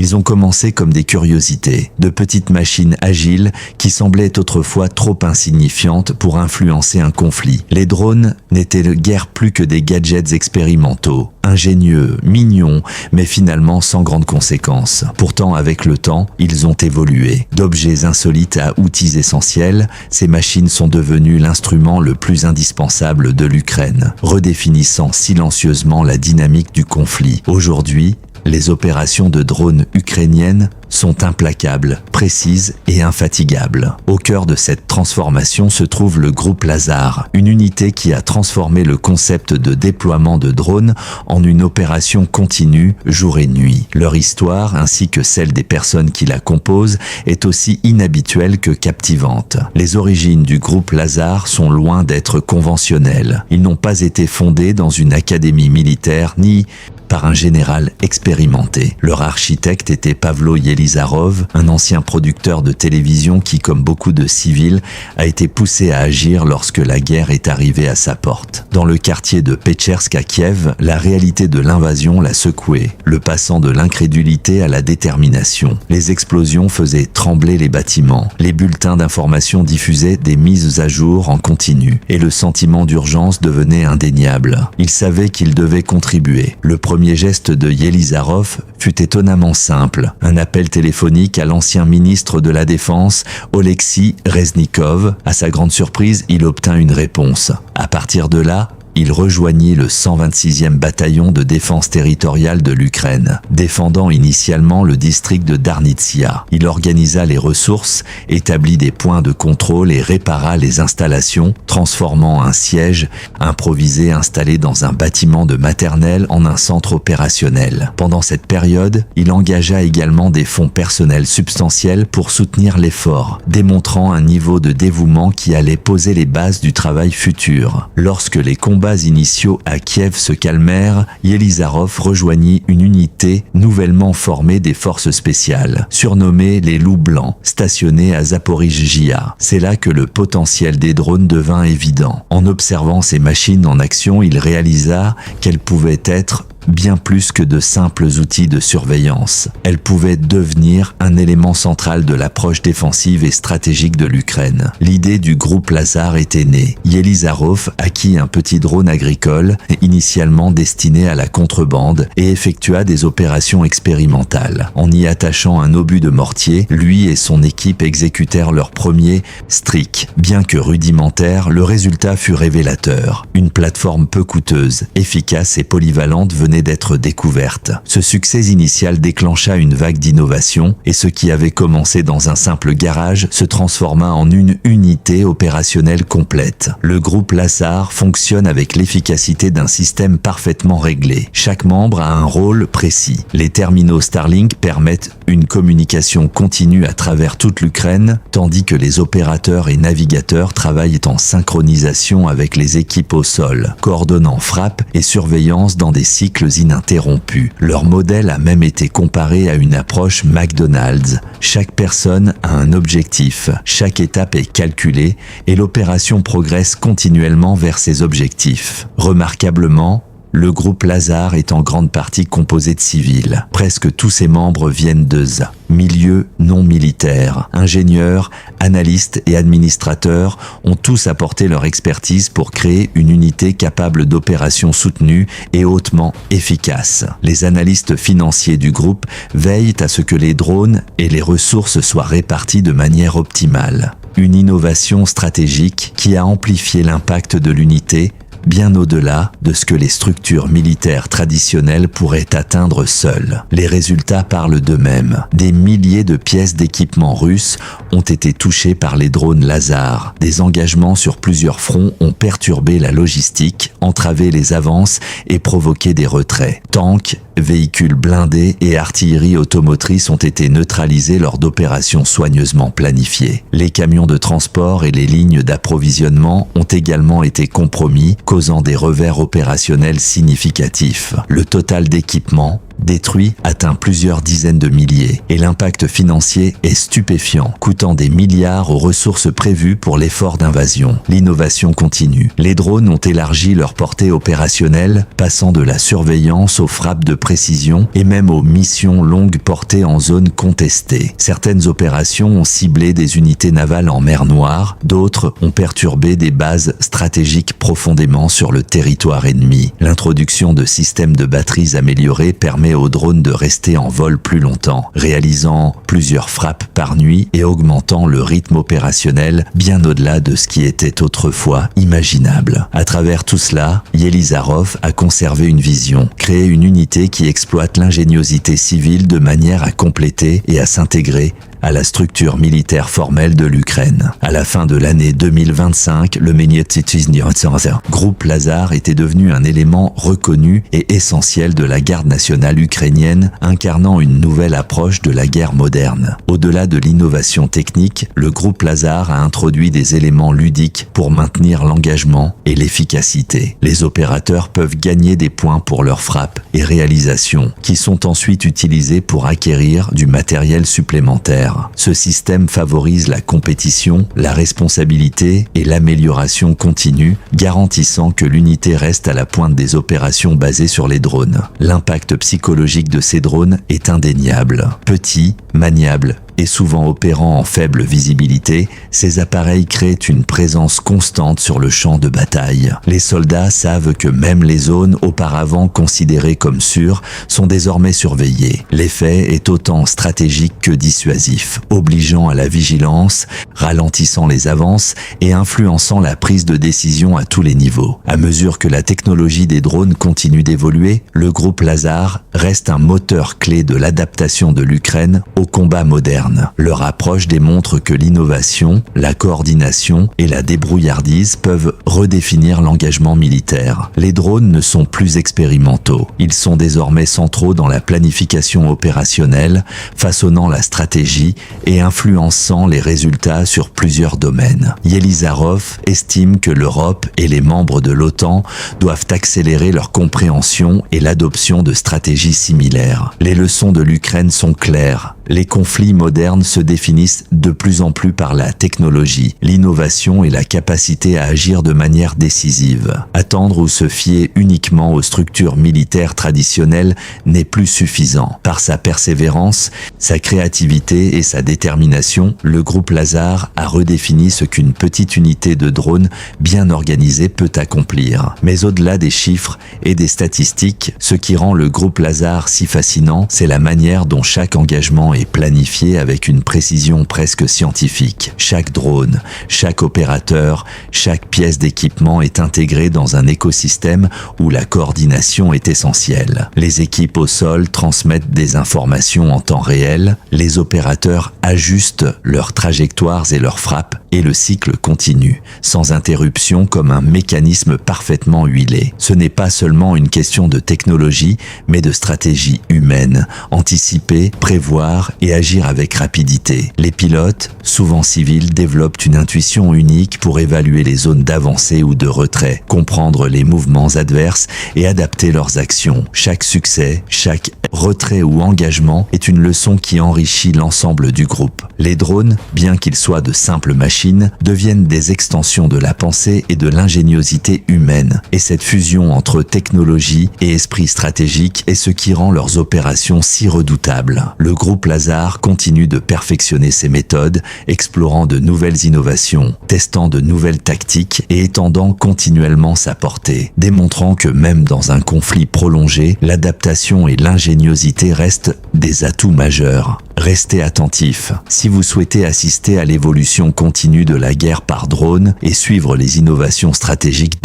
Ils ont commencé comme des curiosités, de petites machines agiles qui semblaient autrefois trop insignifiantes pour influencer un conflit. Les drones n'étaient guère plus que des gadgets expérimentaux, ingénieux, mignons, mais finalement sans grandes conséquences. Pourtant, avec le temps, ils ont évolué. D'objets insolites à outils essentiels, ces machines sont devenues l'instrument le plus indispensable de l'Ukraine, redéfinissant silencieusement la dynamique du conflit. Aujourd'hui, les opérations de drones ukrainiennes sont implacables, précises et infatigables. Au cœur de cette transformation se trouve le groupe Lazar, une unité qui a transformé le concept de déploiement de drones en une opération continue, jour et nuit. Leur histoire, ainsi que celle des personnes qui la composent, est aussi inhabituelle que captivante. Les origines du groupe Lazar sont loin d'être conventionnelles. Ils n'ont pas été fondés dans une académie militaire ni par un général expérimenté. Leur architecte était Pavlo Yelizarov, un ancien producteur de télévision qui, comme beaucoup de civils, a été poussé à agir lorsque la guerre est arrivée à sa porte. Dans le quartier de Petchersk à Kiev, la réalité de l'invasion l'a secoué, le passant de l'incrédulité à la détermination. Les explosions faisaient trembler les bâtiments, les bulletins d'information diffusaient des mises à jour en continu, et le sentiment d'urgence devenait indéniable. Il savait qu'il devait contribuer. Le premier geste de Yelizarov fut étonnamment simple. Un appel téléphonique à l'ancien ministre de la Défense, Oleksiy Reznikov. À sa grande surprise, il obtint une réponse. À partir de là, il rejoignit le 126e bataillon de défense territoriale de l'Ukraine, défendant initialement le district de Darnitsia. Il organisa les ressources, établit des points de contrôle et répara les installations, transformant un siège improvisé installé dans un bâtiment de maternelle en un centre opérationnel. Pendant cette période, il engagea également des fonds personnels substantiels pour soutenir l'effort, démontrant un niveau de dévouement qui allait poser les bases du travail futur. Lorsque les combats initiaux à Kiev se calmèrent, Yelizarov rejoignit une unité nouvellement formée des forces spéciales, surnommée les Loups Blancs, stationnée à Zaporijjia. C'est là que le potentiel des drones devint évident. En observant ces machines en action, il réalisa qu'elles pouvaient être bien plus que de simples outils de surveillance. Elle pouvait devenir un élément central de l'approche défensive et stratégique de l'Ukraine. L'idée du groupe Lazar était née. Yelizarov acquit un petit drone agricole, initialement destiné à la contrebande, et effectua des opérations expérimentales. En y attachant un obus de mortier, lui et son équipe exécutèrent leur premier Stryk. Bien que rudimentaire, le résultat fut révélateur. Une plateforme peu coûteuse, efficace et polyvalente venait d'être découverte. Ce succès initial déclencha une vague d'innovation et ce qui avait commencé dans un simple garage se transforma en une unité opérationnelle complète. Le groupe Lazar fonctionne avec l'efficacité d'un système parfaitement réglé. Chaque membre a un rôle précis. Les terminaux Starlink permettent une communication continue à travers toute l'Ukraine, tandis que les opérateurs et navigateurs travaillent en synchronisation avec les équipes au sol, coordonnant frappe et surveillance dans des cycles ininterrompus. Leur modèle a même été comparé à une approche McDonald's. Chaque personne a un objectif, chaque étape est calculée et l'opération progresse continuellement vers ses objectifs. Remarquablement, le groupe Lazar est en grande partie composé de civils. Presque tous ses membres viennent de milieux non militaires. Ingénieurs, analystes et administrateurs ont tous apporté leur expertise pour créer une unité capable d'opérations soutenues et hautement efficaces. Les analystes financiers du groupe veillent à ce que les drones et les ressources soient répartis de manière optimale. Une innovation stratégique qui a amplifié l'impact de l'unité bien au-delà de ce que les structures militaires traditionnelles pourraient atteindre seules. Les résultats parlent d'eux-mêmes. Des milliers de pièces d'équipement russes ont été touchées par les drones Lazar. Des engagements sur plusieurs fronts ont perturbé la logistique, entravé les avances et provoqué des retraits. Tanks, véhicules blindés et artillerie automotrice ont été neutralisés lors d'opérations soigneusement planifiées. Les camions de transport et les lignes d'approvisionnement ont également été compromis, causant des revers opérationnels significatifs. Le total d'équipement, détruits atteint plusieurs dizaines de milliers et l'impact financier est stupéfiant, coûtant des milliards aux ressources prévues pour l'effort d'invasion. L'innovation continue. Les drones ont élargi leur portée opérationnelle, passant de la surveillance aux frappes de précision et même aux missions longues portées en zone contestée. Certaines opérations ont ciblé des unités navales en mer Noire, d'autres ont perturbé des bases stratégiques profondément sur le territoire ennemi. L'introduction de systèmes de batteries améliorés permet aux drones de rester en vol plus longtemps, réalisant plusieurs frappes par nuit et augmentant le rythme opérationnel bien au-delà de ce qui était autrefois imaginable. À travers tout cela, Yelizarov a conservé une vision, créer une unité qui exploite l'ingéniosité civile de manière à compléter et à s'intégrer à la structure militaire formelle de l'Ukraine. À la fin de l'année 2025, le groupe Lazar était devenu un élément reconnu et essentiel de la garde nationale ukrainienne, incarnant une nouvelle approche de la guerre moderne. Au-delà de l'innovation technique, le groupe Lazar a introduit des éléments ludiques pour maintenir l'engagement et l'efficacité. Les opérateurs peuvent gagner des points pour leurs frappes et réalisations, qui sont ensuite utilisés pour acquérir du matériel supplémentaire. Ce système favorise la compétition, la responsabilité et l'amélioration continue, garantissant que l'unité reste à la pointe des opérations basées sur les drones. L'impact psychologique de ces drones est indéniable. Petits, maniables et souvent opérant en faible visibilité, ces appareils créent une présence constante sur le champ de bataille. Les soldats savent que même les zones auparavant considérées comme sûres sont désormais surveillées. L'effet est autant stratégique que dissuasif, obligeant à la vigilance, ralentissant les avances et influençant la prise de décision à tous les niveaux. À mesure que la technologie des drones continue d'évoluer, le groupe Lazar reste un moteur clé de l'adaptation de l'Ukraine au combat moderne. Leur approche démontre que l'innovation, la coordination et la débrouillardise peuvent redéfinir l'engagement militaire. Les drones ne sont plus expérimentaux. Ils sont désormais centraux dans la planification opérationnelle, façonnant la stratégie et influençant les résultats sur plusieurs domaines. Yelizarov estime que l'Europe et les membres de l'OTAN doivent accélérer leur compréhension et l'adoption de stratégies similaires. Les leçons de l'Ukraine sont claires. Les conflits modernes se définissent de plus en plus par la technologie, l'innovation et la capacité à agir de manière décisive. Attendre ou se fier uniquement aux structures militaires traditionnelles n'est plus suffisant. Par sa persévérance, sa créativité et sa détermination, le groupe Lazar a redéfini ce qu'une petite unité de drones bien organisée peut accomplir. Mais au-delà des chiffres et des statistiques, ce qui rend le groupe Lazar si fascinant, c'est la manière dont chaque engagement est planifié avec une précision presque scientifique. Chaque drone, chaque opérateur, chaque pièce d'équipement est intégrée dans un écosystème où la coordination est essentielle. Les équipes au sol transmettent des informations en temps réel, les opérateurs ajustent leurs trajectoires et leurs frappes et le cycle continue, sans interruption comme un mécanisme parfaitement huilé. Ce n'est pas seulement une question de technologie, mais de stratégie humaine, anticiper, prévoir et agir avec rapidité. Les pilotes, souvent civils, développent une intuition unique pour évaluer les zones d'avancée ou de retrait, comprendre les mouvements adverses et adapter leurs actions. Chaque succès, chaque retrait ou engagement est une leçon qui enrichit l'ensemble du groupe. Les drones, bien qu'ils soient de simples machines, deviennent des extensions de la pensée et de l'ingéniosité humaine. Et cette fusion entre technologie et esprit stratégique est ce qui rend leurs opérations si redoutables. Le groupe Lazar continue de perfectionner ses méthodes, explorant de nouvelles innovations, testant de nouvelles tactiques et étendant continuellement sa portée, démontrant que même dans un conflit prolongé, l'adaptation et l'ingéniosité restent des atouts majeurs. Restez attentifs. Si vous souhaitez assister à l'évolution continue de la guerre par drone et suivre les innovations stratégiques